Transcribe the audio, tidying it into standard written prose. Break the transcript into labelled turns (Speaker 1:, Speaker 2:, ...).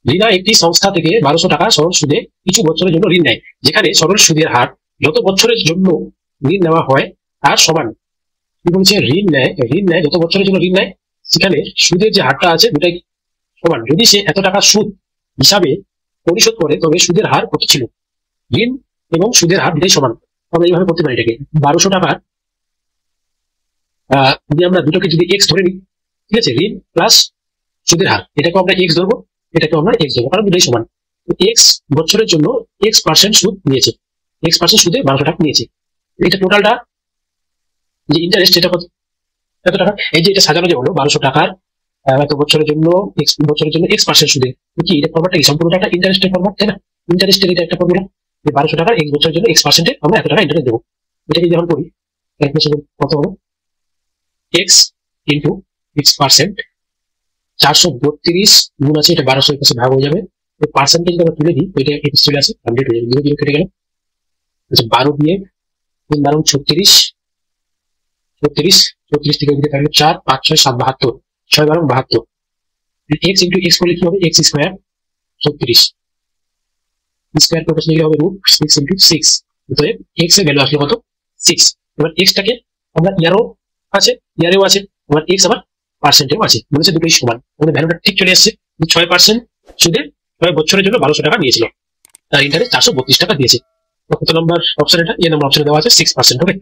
Speaker 1: রিনা একটি সংস্থা থেকে 1200 টাকা সরল সুদে কিছু বছরের জন্য ঋণ নেয়, যেখানে সরল সুদের হার যত বছরের জন্য ঋণ নেওয়া হয় তার সমান। কি বলছে? ঋণ নেয় যত বছরের জন্য ঋণ নেয়, সেখানে সুদের যে হারটা আছে দুটাই সমান। যদি সে এত টাকা সুদ হিসাবে পরিশোধ করে তবে সুদের হার কত ছিল? ঋণ এবং সুদের হার দুটাই সমান। আমরা এইভাবে করতে পারি এটাকে 1200 টাকার যদি আমরা দুটোকে যদি এক্স ধরে নিই, ঠিক আছে, ঋণ প্লাস সুদের হার, এটাকে আমরা এক্স ধরবো, এটাকে আমরা এক্স ধরবো, কারণ দুটোই সমান। এক্স বছরের জন্য X% সুদ নিয়েছে, X% সুদে 1200 টাকা নিয়েছে। এটা টোটালটা যে ইন্টারেস্ট, এটা কত টাকা? এই যে এটা সাজানো যে হলো 1200 টাকার এত বছরের জন্য X% সুদে, কি এটা ফরম্যাটটা কি সম্পূর্ণটা একটা ইন্টারেস্টের ফরম্যাট, তাই না? ইন্টারেস্টের এটা একটা ফর্মুলা, 1200 টাকার X বছরের জন্য X% আমরা এত টাকা ইন্টারেস্ট দেবো। এটাকে যখন করি ক্যালকুলেশন কত হলো? এক্স ইন্টু X%, 432 গুণ আছে, এটা 1200 কাছে ভাগ হয়ে যাবে। পার্সেন্টেজ আমরা তুলে দিই, এটা এক্স চলে আসে, 100 হয়ে যাবে, 0 0 কেটে গেল। আচ্ছা 12 দিয়ে 3 12 36, 36 থেকে ওদিকে থাকলে 4 5 6 7 72, 6 12 72। এক্স ইন্টু এক্স করলে কি হবে? এক্স স্কোয়ার 36 স্কোয়ার করে নিলে হবে রুট 6 ইন্টু 6। অতএব এক্স এর ভ্যালু আসলে কত? 6। এবার এক্সটাকে আমরা ইয়ারেও আছে, আবার এক্স আবার পার্সেন্টেও আছে, বলেছে দুটোই সমান, আমাদের ভ্যালুটা ঠিক চলে আসছে। 6% সুদে 6 বছরের জন্য 1200 টাকা নিয়েছিল, তার ইন্টারেস্ট 432 টাকা দিয়েছে। কত নম্বর অপশন? এটা এ নম্বর অপশনে দেওয়া আছে 6%। ওকে,